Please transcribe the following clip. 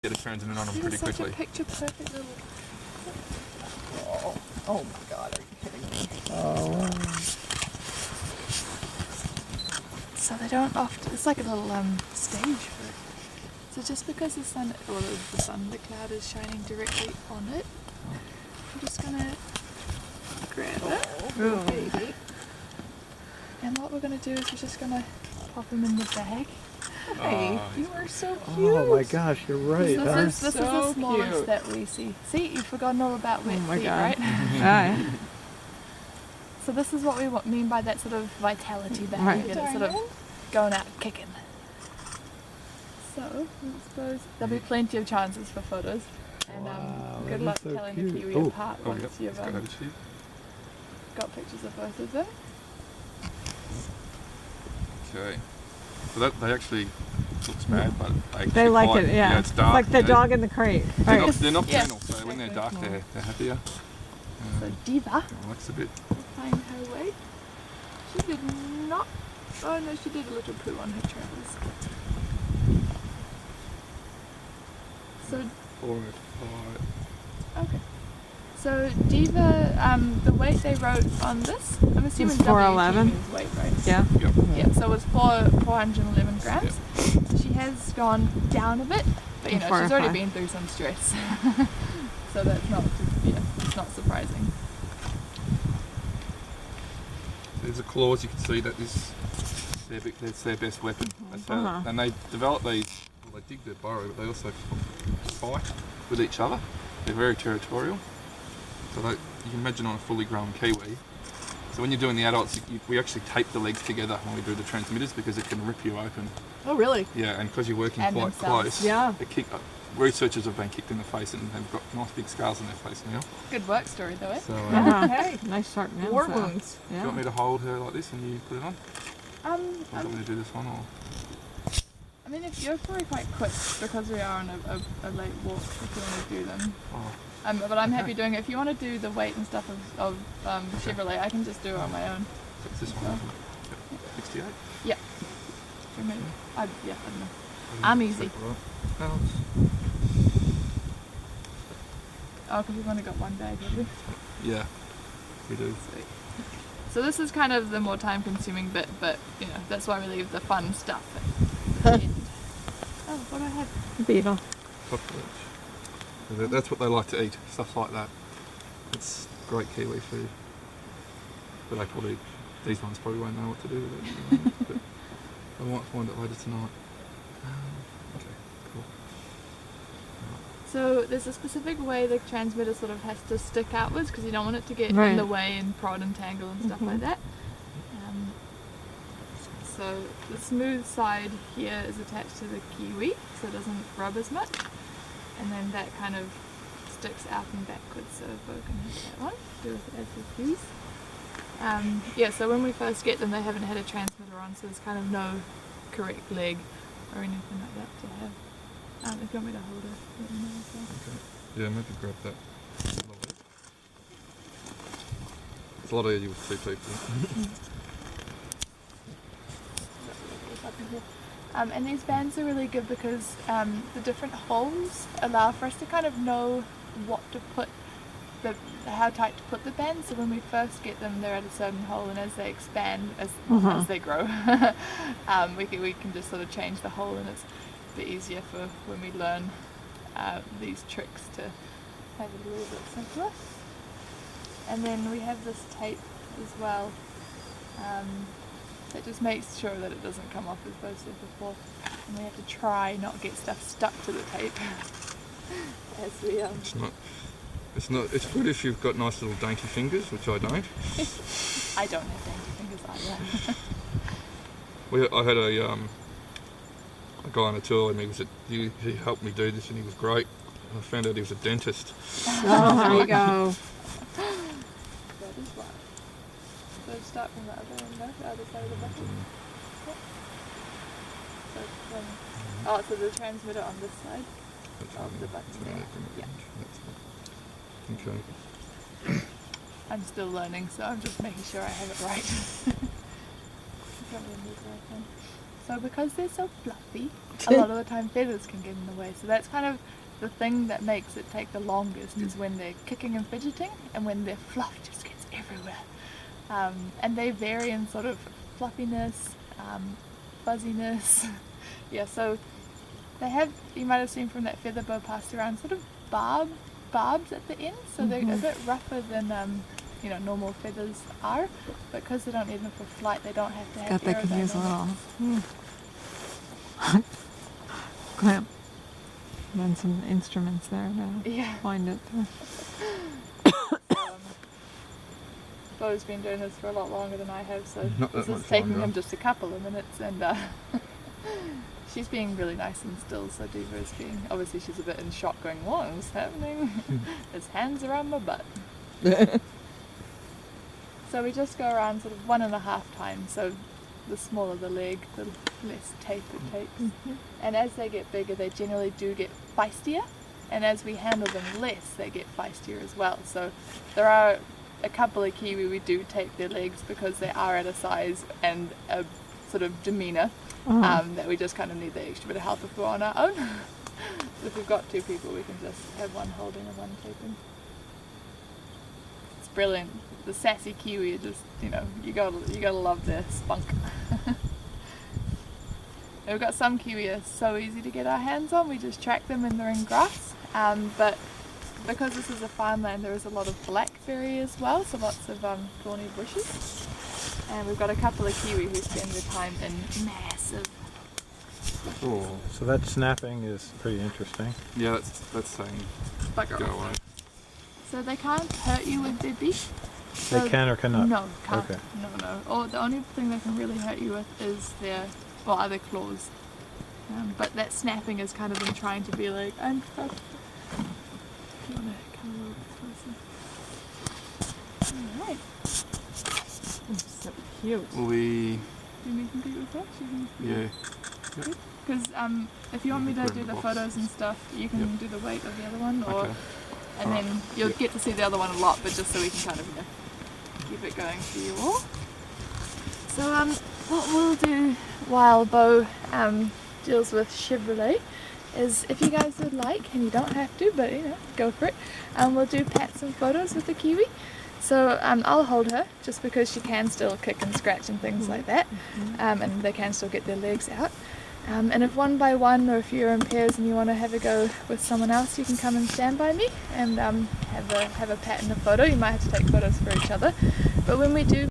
get a transmit on them It pretty is such quickly. a picture perfect little. Oh my god, are you kidding me? Oh, So they don't often. It's like a little stage for it. So just because the sun, the cloud is shining directly on it, I'm just gonna grab it. Oh, baby. And what we're gonna do is we're just gonna pop them in the bag. Hey, Oh, you are so cute. oh my gosh, you're right. So Huh? this is the So smallest cute. that we see. See, you've forgotten all about wet Oh my feet, God. right? Aye. So this is what we mean by that sort of vitality bag, Right. and it's sort of going out kicking. So I suppose there'll be plenty of chances for photos, and Wow, good that luck is so telling cute. the kiwi Oh. apart Oh, once yep. you've Let's go over to you. got pictures of both of them. Okay. So that they actually looks bad, but They like quite, it, yeah. it's dark. Like the They- dog in the crate. They're, Right. not, they're Yes, nocturnal, so when they're dark, exactly. they're happier. So Diva Relax a bit. will find her way. She did not. Oh no, she did a little poo on her trousers. So 4 or 5. okay. So Diva, the weight they wrote on this, I'm assuming It's 411. WT means weight, right? Yeah. Yep. Yeah. So it was 411 grams. So she has gone down a bit, but you know she's already 405. been through some stress. So that's not, it's not surprising. There's the claws. You can see that this that's their best weapon. That's how, Uh-huh. and they develop these. Well, they dig their burrow, but they also fight with each other. They're very territorial. So that, you can imagine on a fully grown kiwi. So when you're doing the adults, we actually tape the legs together when we do the transmitters because it can rip you open. Oh, really? Yeah, and because you're working And quite themselves. close, Yeah. researchers have been kicked in the face and they've got nice big scars on their face now. Good work story though, eh? So, Uh-huh. Hey, Nice sharp nails. war though. wounds. do you Yeah. want me to hold her like this and you put it on? Or do you want me to do this one? Or? I mean, if you're probably quite quick because we are on a late walk, if you want to do them. Oh, But I'm happy doing it. If you want to do the weight and stuff of Chevrolet, I can just do it on my own. so it's this one. Yep. 68. Yeah. For me, I don't know. I'm easy. Right. Oh, because we've only got one bag, have we? Yeah, we do. Sweet. So this is kind of the more time-consuming bit, but you know that's why we leave the fun stuff at the end. Oh, what do I have? Beetle. Cockroach. So that's what they like to eat, stuff like that. It's great kiwi food. But they probably, these ones probably won't know what to do with it. But I might find it later tonight. Okay, cool. So there's a specific way the transmitter sort of has to stick outwards because you don't want it to get Right. in the way and prod and tangle and stuff like that. So the smooth side here is attached to the kiwi, so it doesn't rub as much, and then that kind of sticks out and backwards. So Bo can have that one. Do it as the keys. Yeah. So when we first get them, they haven't had a transmitter on, so there's kind of no correct leg or anything like that to have. If you want me to hold it, let me know as well. Okay. Yeah, maybe grab that. It's a lot easier with two people. And these bands are really good because the different holes allow for us to kind of know what to put, how tight to put the band. So when we first get them, they're at a certain hole, and as they expand, as they grow, we can just sort of change the hole, and it's a bit easier for when we learn these tricks to have it a little bit simpler. And then we have this tape as well. That just makes sure that it doesn't come off, as Bo said before, and we have to try not get stuff stuck to the tape. As we It's good if you've got nice little dainty fingers, which I don't. I don't have dainty fingers either. I had a guy on a tour, and he helped me do this, and he was great. I found out he was a dentist. Oh, there you go. That is why. So start from the other end, no? The other side of the button. Yep. So the transmitter on this side of the button. Yeah. Okay. I'm still learning, so I'm just making sure I have it right. So because they're so fluffy, a lot of the time feathers can get in the way. So that's kind of the thing that makes it take the longest is when they're kicking and fidgeting and when their fluff just gets everywhere. And they vary in sort of fluffiness, fuzziness. Yeah, so they have, you might have seen from that feather bow passed around, sort of barbs at the end, so they're a bit rougher than normal feathers are, but because they don't need them for flight, they don't have to have Got they can use a aerodynamics. little clamp. And then some instruments there to Yeah. find it. Bo's been doing this for a lot longer than I have, so Not that this is much taking longer. him just a couple of minutes, and she's being really nice and still, so Diva is being, obviously she's a bit in shock going, what is happening? His hands are on my butt. So we just go around sort of 1.5 times, so the smaller the leg, the less tape it takes. And as they get bigger, they generally do get feistier, and as we handle them less, they get feistier as well. So there are a couple of kiwi we do tape their legs because they are at a size and a sort of demeanour that we just kind of need the extra bit of help if we're on our own. If we've got 2 people, we can just have one holding and one taping. It's brilliant. The sassy kiwi are just, you gotta love their spunk. And we've got some kiwi are so easy to get our hands on, we just track them when they're in grass. But because this is a farmland, there is a lot of blackberry as well, so lots of thorny bushes. And we've got a couple of kiwi who spend their time in massive. Oh, So that snapping is pretty interesting. yeah, that's saying bugger go off. away. So they can't hurt you with their beak. So They can or cannot? No, can't. Okay. No. Or the only thing they can really hurt you with is are their claws. But that snapping is kind of them trying to be like, I'm tough. You want to come a little bit closer? Alright. So cute. Will we? Do you need to do with that? Yeah. Because if you want me to do the photos and stuff, you can do the weight of the other one, or Okay. and then you'll get to see the other one a lot, but just so we can kind of keep it going for you all. So what we'll do while Bo deals with Chevrolet is, if you guys would like, and you don't have to, but go for it, we'll do pats and photos with the kiwi. So I'll hold her just because she can still kick and scratch and things like that, and they can still get their legs out. And if one by one, or if you're in pairs and you want to have a go with someone else, you can come and stand by me and have a pat and a photo. You might have to take photos for each other, but when we do